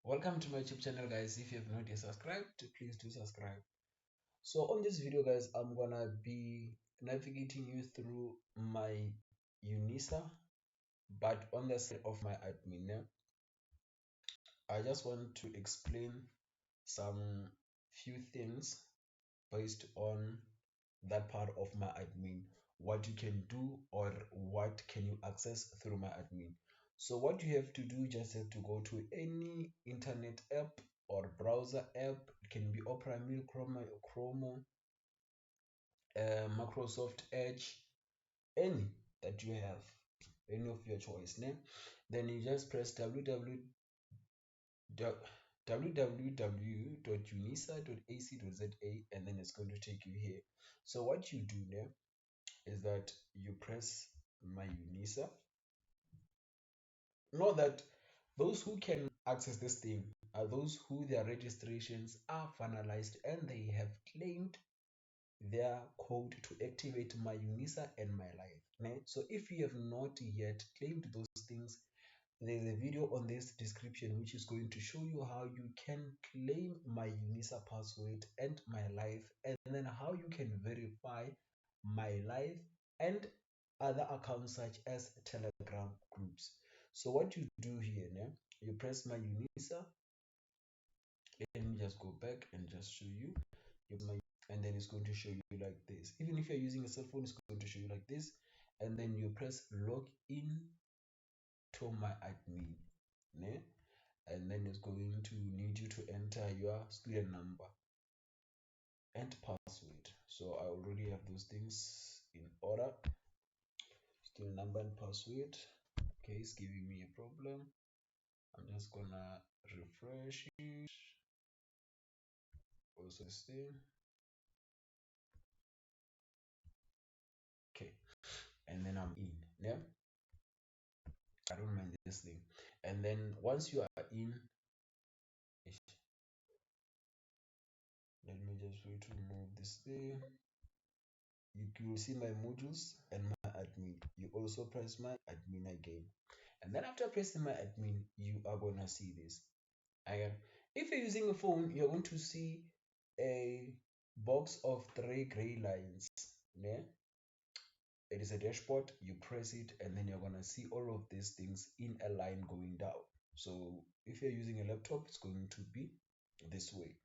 Welcome to my YouTube channel, guys. If you have not yet subscribed, please do subscribe. So on this video, guys, I'm gonna be navigating you through my Unisa, but on the side of my admin. I just want to explain some few things based on that part of my admin, what you can do or what can you access through my admin. So what you have to do, you just have to go to any internet app or browser app. It can be Opera Mill, Chrome, Microsoft Edge, any that you have, any of your choice. Then you just press www.unisa.ac.za, and then it's going to take you here. So what you do now is that you press myUnisa. Know that those who can access this thing are those who their registrations are finalized and they have claimed their code to activate myUnisa and myLife. So if you have not yet claimed those things, there's a video on this description which is going to show you how you can claim myUnisa password and myLife, and then how you can verify myLife and other accounts such as Telegram groups. So what you do here, you press myUnisa. Let me just go back and just show you. And then it's going to show you like this. Even if you're using a cell phone, it's going to show you like this. And then you press log in to my admin. And then it's going to need you to enter your student number and password. So I already have those things in order. Student number and password. Okay, it's giving me a problem. I'm just gonna refresh it. Also stay. Okay, and then I'm in. Yeah, I don't mind this thing. And then once you are in, let me just wait to move this thing. You will see my modules and my admin. You also press my admin again, and then after pressing my admin, you are gonna see this. Again, if you're using a phone, you're going to see a box of three gray lines. Yeah, it is a dashboard. You press it, and then you're gonna see all of these things in a line going down. So if you're using a laptop, it's going to be this way.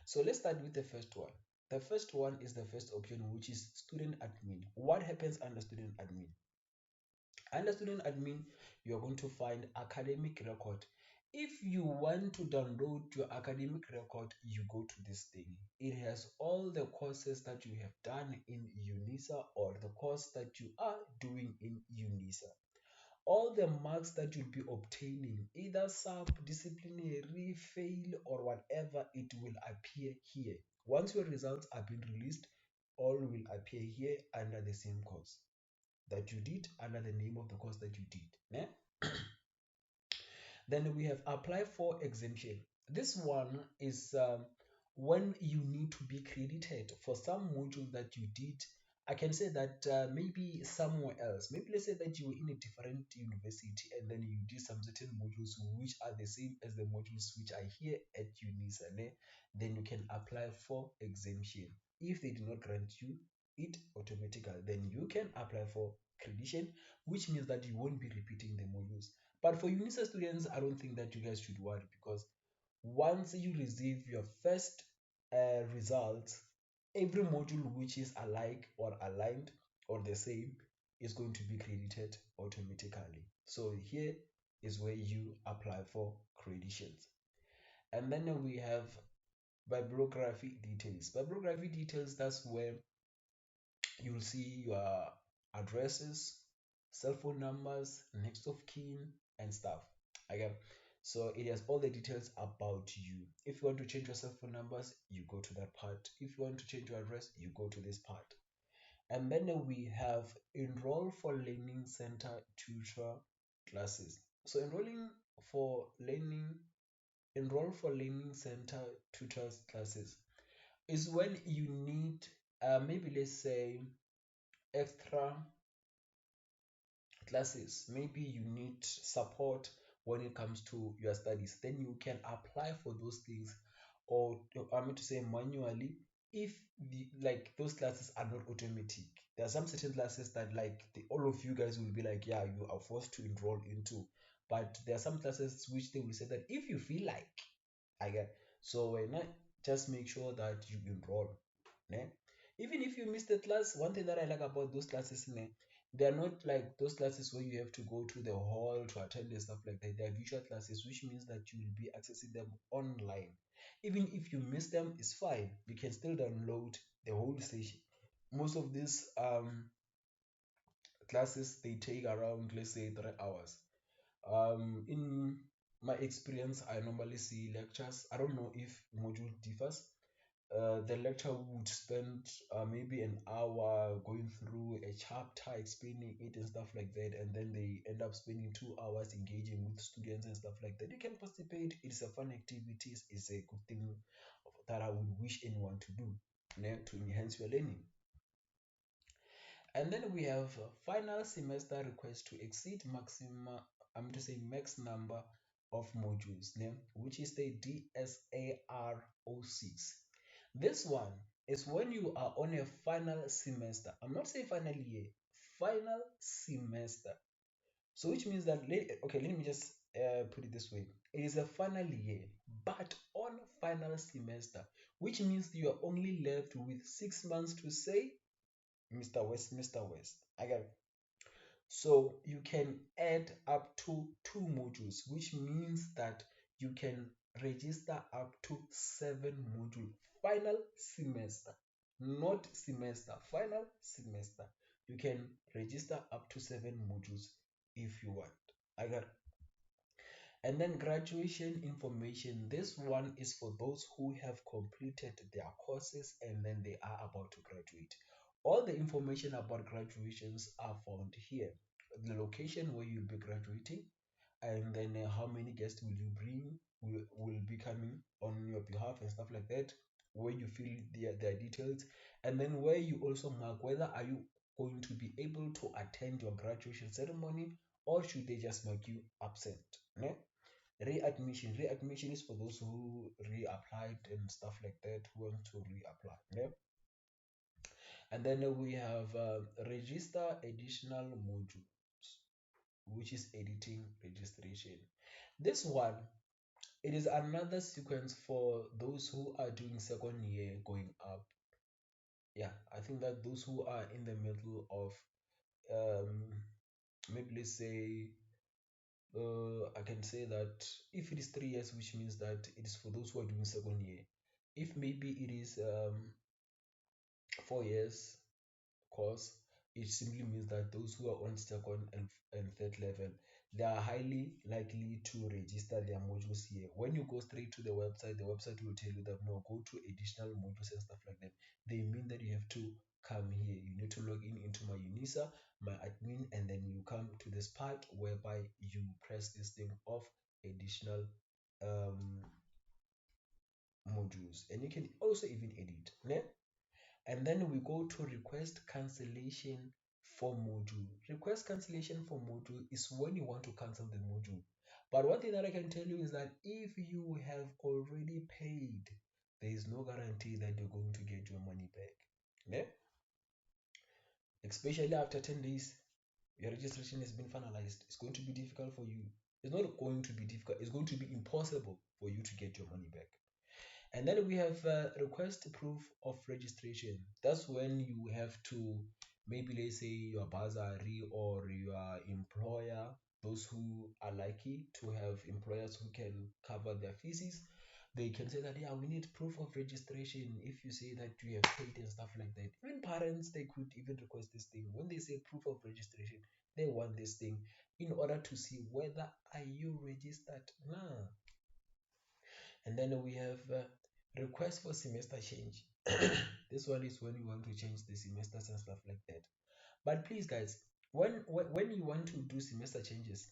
So let's start with the first one. The first one is the first option, which is student admin. What happens under student admin? Under student admin, you're going to find academic record. If you want to download your academic record, you go to this thing. It has all the courses that you have done in Unisa or the course that you are doing in Unisa. All the marks that you'll be obtaining, either sub, disciplinary, fail, or whatever, it will appear here. Once your results are being released, all will appear here under the same course that you did, under the name of the course that you did. Then we have apply for exemption. This one is when you need to be credited for some module that you did. I can say that maybe somewhere else, maybe let's say that you were in a different university and then you did some certain modules which are the same as the modules which are here at Unisa. Then you can apply for exemption. If they do not grant you it automatically, then you can apply for creditation, which means that you won't be repeating the modules. But for Unisa students, I don't think that you guys should worry, because once you receive your first results, every module which is alike or aligned or the same is going to be credited automatically. So here is where you apply for creditions. And then we have bibliography details. Bibliography details, that's where you'll see your addresses, cell phone numbers, next of kin, and stuff. Okay, so it has all the details about you. If you want to change your cell phone numbers, you go to that part. If you want to change your address, you go to this part. And then we have enroll for learning center tutor classes. So enroll for learning center tutors classes is when you need maybe let's say extra classes. Maybe you need support when it comes to your studies, then you can apply for those things, or I mean to say manually, if like those classes are not automatic. There are some certain classes that like all of you guys will be like, yeah, you are forced to enroll into, but there are some classes which they will say that if you feel like, I get. So why not just make sure that you enroll, ne? Even if you miss the class, one thing that I like about those classes, ne, they are not like those classes where you have to go to the hall to attend and stuff like that. They are virtual classes, which means that you will be accessing them online. Even if you miss them, it's fine. You can still download the whole session. Most of these classes, they take around, let's say, 3 hours. In my experience, I normally see lectures. I don't know if module differs. The lecture would spend maybe an hour going through a chapter, explaining it and stuff like that, and then they end up spending 2 hours engaging with students and stuff like that. You can participate. It's a fun activity. It's a good thing that I would wish anyone to do, to enhance your learning. And then we have final semester request to exceed maximum, I'm to say max number of modules, which is the DSAR06. This one is when you are on a final semester. I'm not saying final year, final semester. So which means that, okay, let me just put it this way. It is a final year, but on final semester, which means you are only left with 6 months to say, Mr. West, Mr. West. I got it. So you can add up to 2 modules, which means that you can register up to 7 modules. Final semester, not semester, final semester. You can register up to 7 modules if you want. I got it. And then graduation information. This one is for those who have completed their courses and then they are about to graduate. All the information about graduations are found here. The location where you'll be graduating, and then how many guests will you bring, will be coming on your behalf and stuff like that, where you fill their details, and then where you also mark whether are you going to be able to attend your graduation ceremony, or should they just mark you absent, né? Readmission is for those who reapplied and stuff like that, who want to reapply, né? And then we have register additional modules, which is editing registration. This one, it is another sequence for those who are doing second year going up. Yeah, I think that those who are in the middle of um, maybe let's say I can say that if it is 3 years, which means that it is for those who are doing second year. If maybe it is 4 years course, it simply means that those who are on second and third level, they are highly likely to register their modules here. When you go straight to the website will tell you that no, go to additional modules and stuff like that. They mean that you have to come here. You need to log in into myUnisa, myAdmin, and then you come to this part whereby you press this thing of additional um, modules, and you can also even edit. Ne? And then we go to request cancellation for module. Request cancellation for module is when you want to cancel the module. But one thing that I can tell you is that if you have already paid, there is no guarantee that you're going to get your money back. Yeah? Especially after 10 days, your registration has been finalized. It's going to be difficult for you. It's not going to be difficult, it's going to be impossible for you to get your money back. And then we have request proof of registration. That's when you have to, maybe let's say your bursary or your employer, those who are lucky to have employers who can cover their fees, they can say that, yeah, we need proof of registration. If you say that you have paid and stuff like that, even parents, they could even request this thing. When they say proof of registration, they want this thing in order to see whether are you registered now. And then we have request for semester change. This one is when you want to change the semesters and stuff like that. But please, guys, when you want to do semester changes,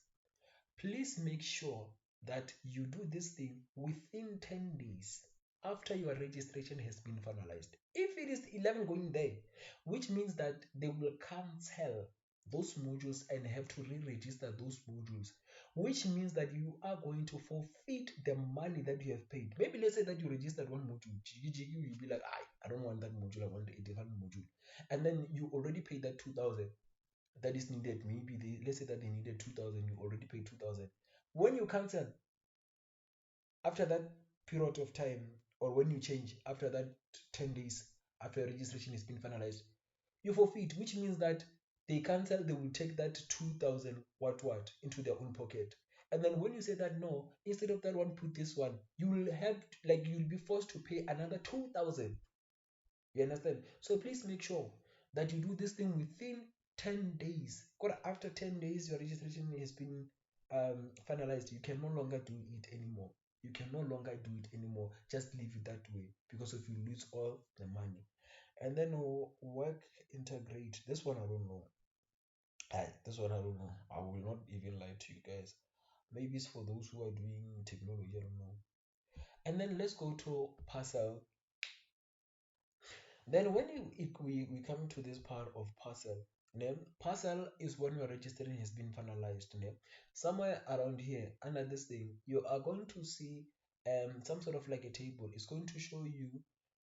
please make sure that you do this thing within 10 days after your registration has been finalized. If it is 11 going there, which means that they will cancel those modules and have to re-register those modules, which means that you are going to forfeit the money that you have paid. Maybe let's say that you registered one module, you'll be like, I don't want that module, I want the 85 module. And then you already paid that 2000 that is needed. Maybe let's say that they needed 2000, you already paid 2000. When you cancel after that period of time, or when you change after that 10 days after registration has been finalized, you forfeit, which means that they cancel, they will take that 2000 what into their own pocket. And then when you say that no, instead of that one, put this one, you will have like you'll be forced to pay another 2000. You understand? So please make sure that you do this thing within 10 days. Because after 10 days, your registration has been finalized. You can no longer do it anymore. You can no longer do it anymore. Just leave it that way, because if you lose all the money. And then work integrate. This one I don't know. This one I don't know. I will not even lie to you guys. Maybe it's for those who are doing technology. I don't know. And then let's go to Parcel. Then when we come to this part of Parcel, name Parcel is when your registering has been finalized. Name somewhere around here under this thing, you are going to see some sort of like a table. It's going to show you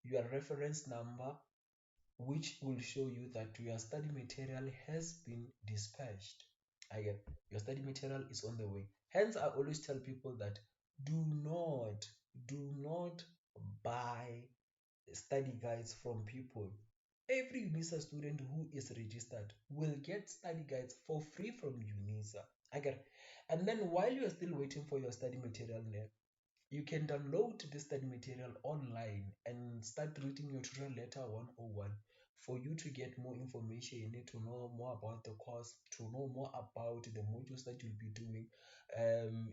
your reference number, which will show you that your study material has been dispatched. Again, your study material is on the way. Hence, I always tell people that do not buy study guides from people. Every Unisa student who is registered will get study guides for free from Unisa. Again, and then while you are still waiting for your study material, you can download this study material online and start reading your tutorial letter 101 for you to get more information. You need to know more about the course, to know more about the modules that you'll be doing.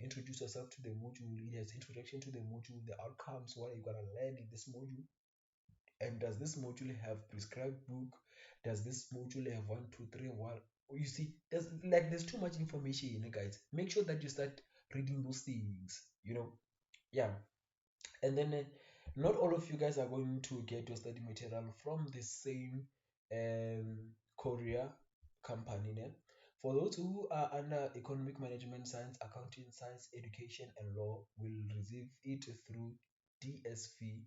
Introduce yourself to the module. It has introduction to the module, the outcomes, what are you gonna learn in this module, and does this module have prescribed book, does this module have 1 2 3 what you see, there's too much information, guys. Make sure that you start reading those things, yeah. And then not all of you guys are going to get your study material from the same courier company name. For those who are under economic management science, accounting science, education and law, will receive it through DSV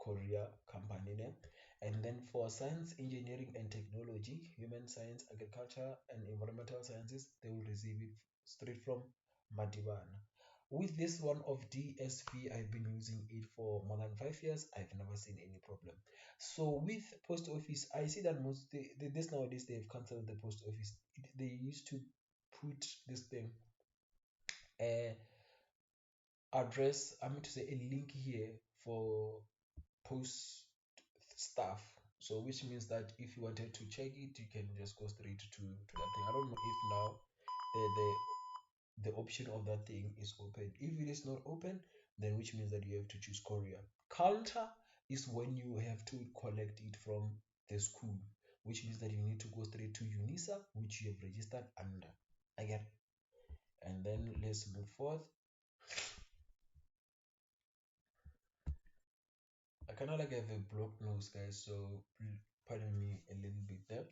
courier company name. And then for science, engineering and technology, human science, agriculture and environmental sciences, they will receive it straight from Madibana. With this one of DSV, I've been using it for more than 5 years. I've never seen any problem. So with post office, I see that most this nowadays they've cancelled the post office. They used to put this thing address. I'm going to say a link here for post stuff. So which means that if you wanted to check it, you can just go straight to that thing. I don't know if now the option of that thing is open. If it is not open, then which means that you have to choose courier. Counter is when you have to collect it from the school, which means that you need to go straight to Unisa, which you have registered under. Again, and then let's move forth. I kind of like have a blocked nose, guys, so pardon me a little bit there.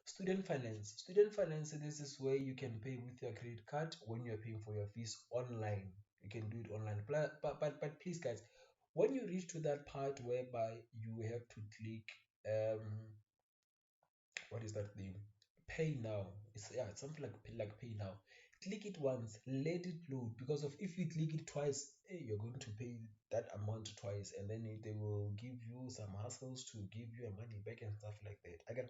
Student finance. Student finance, this is where you can pay with your credit card when you're paying for your fees online. You can do it online. But please, guys, when you reach to that part whereby you have to click what is that thing, pay now, it's something like pay now. Click it once, let it load, because of if you click it twice, you're going to pay that amount twice, and then they will give you some hassles to give you your money back and stuff like that. Again,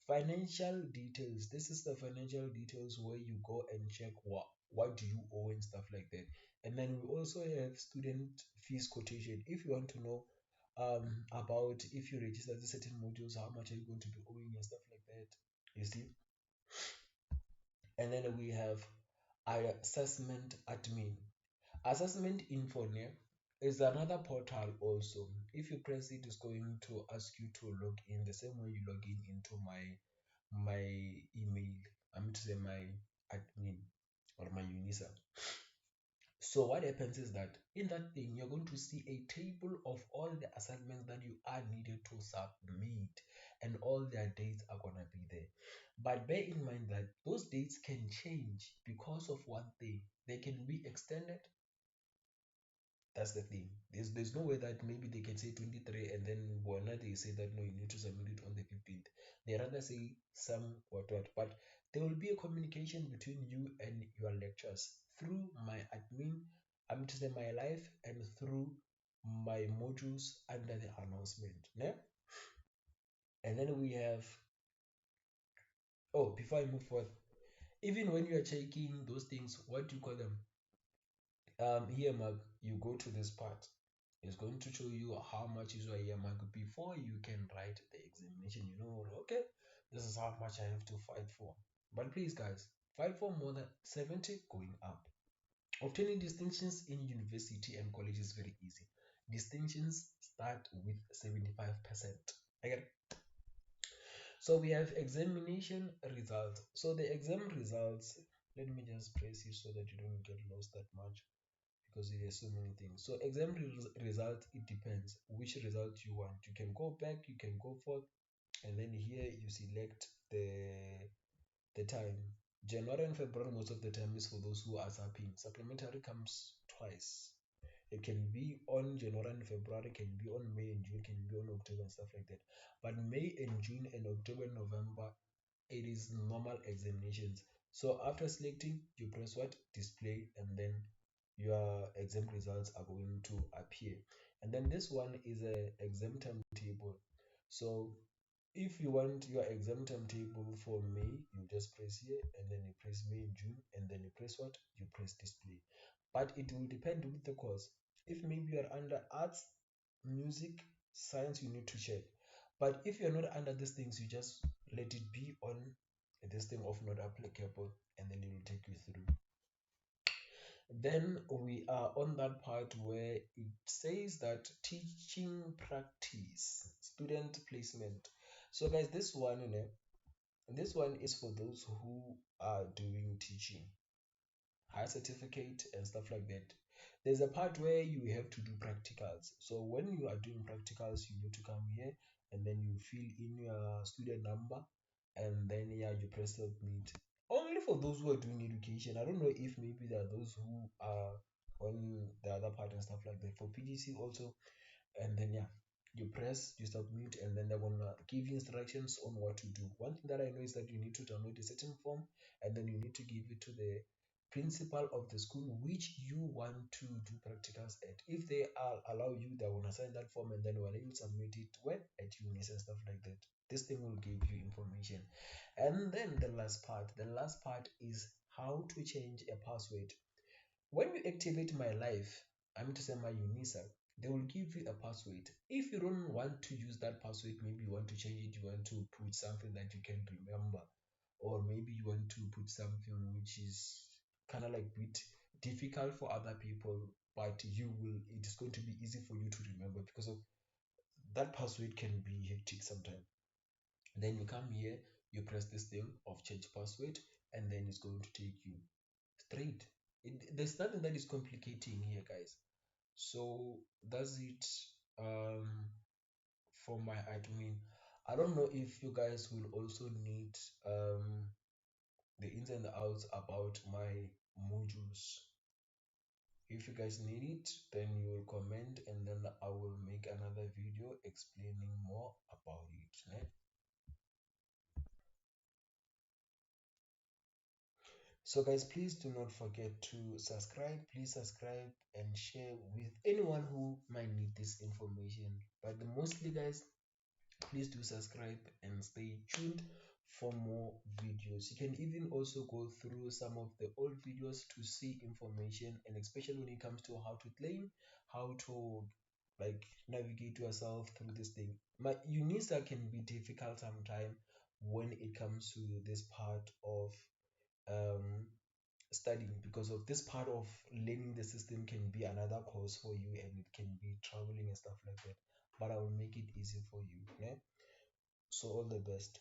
financial details, this is the financial details where you go and check what do you owe and stuff like that. And then we also have student fees quotation. If you want to know about if you register the certain modules, how much are you going to be owing and stuff like that, you see. And then we have assessment admin. Assessment info is another portal also. If you press it, it's going to ask you to log in the same way you log in into my email. I'm going to say my admin or my Unisa. So what happens is that in that thing, you're going to see a table of all the assignments that you are needed to submit. and all their dates are gonna be there. But bear in mind that those dates can change because of one thing. They can be extended. That's the thing. There's no way that maybe they can say 23 and then one they say that no, you need to submit it on the 15th. They rather say some what. But there will be a communication between you and your lecturers through my admin, I'm to say my life, and through my modules under the announcement. Yeah? And then we have, oh, before I move forward, even when you are checking those things, what do you call them? Here, Mark, you go to this part. It's going to show you how much is your year mark before you can write the examination. You know, okay, this is how much I have to fight for. But please, guys, fight for more than 70 going up. Obtaining distinctions in university and college is very easy. Distinctions start with 75%. Okay. So we have examination results. So the exam results, let me just press it so that you don't get lost that much because there's so many things. So exam result, it depends which result you want. You can go back, you can go forth, and then here you select the time. January and February most of the time is for those who are zapping. Supplementary comes twice. It can be on January and February, can be on May and June, can be on October and stuff like that. But May and June and October and November, it is normal examinations. So after selecting, you press what? Display, and then your exam results are going to appear. And then this one is a exam timetable. So if you want your exam timetable for May, you just press here and then you press May and June and then you press what? You press display. But it will depend with the course. If maybe you are under arts, music, science, you need to check. But if you're not under these things, you just let it be on this thing of not applicable and then it will take you through. Then we are on that part where it says that teaching practice, student placement. So guys, this one is for those who are doing teaching, high certificate and stuff like that. There's a part where you have to do practicals. So when you are doing practicals, you need to come here and then you fill in your student number and then yeah, you press submit. Only for those who are doing education. I don't know if maybe there are those who are on the other part and stuff like that. For PGC also, and then yeah, you press, you submit, and then they're gonna give you instructions on what to do. One thing that I know is that you need to download a certain form and then you need to give it to the principal of the school which you want to do practicals at. If they allow you, they will assign that form and then when you submit it when at Unisa and stuff like that. This thing will give you information. And then the last part is how to change a password. When you activate my life, I'm to say myUnisa, they will give you a password. If you don't want to use that password, maybe you want to change it, you want to put something that you can remember, or maybe you want to put something which is kind of like bit difficult for other people, but it is going to be easy for you to remember because of that password can be hectic sometimes. Then you come here, you press this thing of change password, and then it's going to take you straight. There's nothing that is complicating here, guys. So that's it for my admin. I don't know if you guys will also need the ins and the outs about my modules. If you guys need it, then you will comment and then I will make another video explaining more about it. Ne? So guys, please do not forget to subscribe. Please subscribe and share with anyone who might need this information. But mostly guys, please do subscribe and stay tuned for more videos. You can even also go through some of the old videos to see information, and especially when it comes to how to claim, how to like navigate yourself through this thing. My Unisa can be difficult sometimes when it comes to this part of um studying, because of this part of learning the system can be another course for you and it can be traveling and stuff like that, but I will make it easy for you, yeah? So all the best.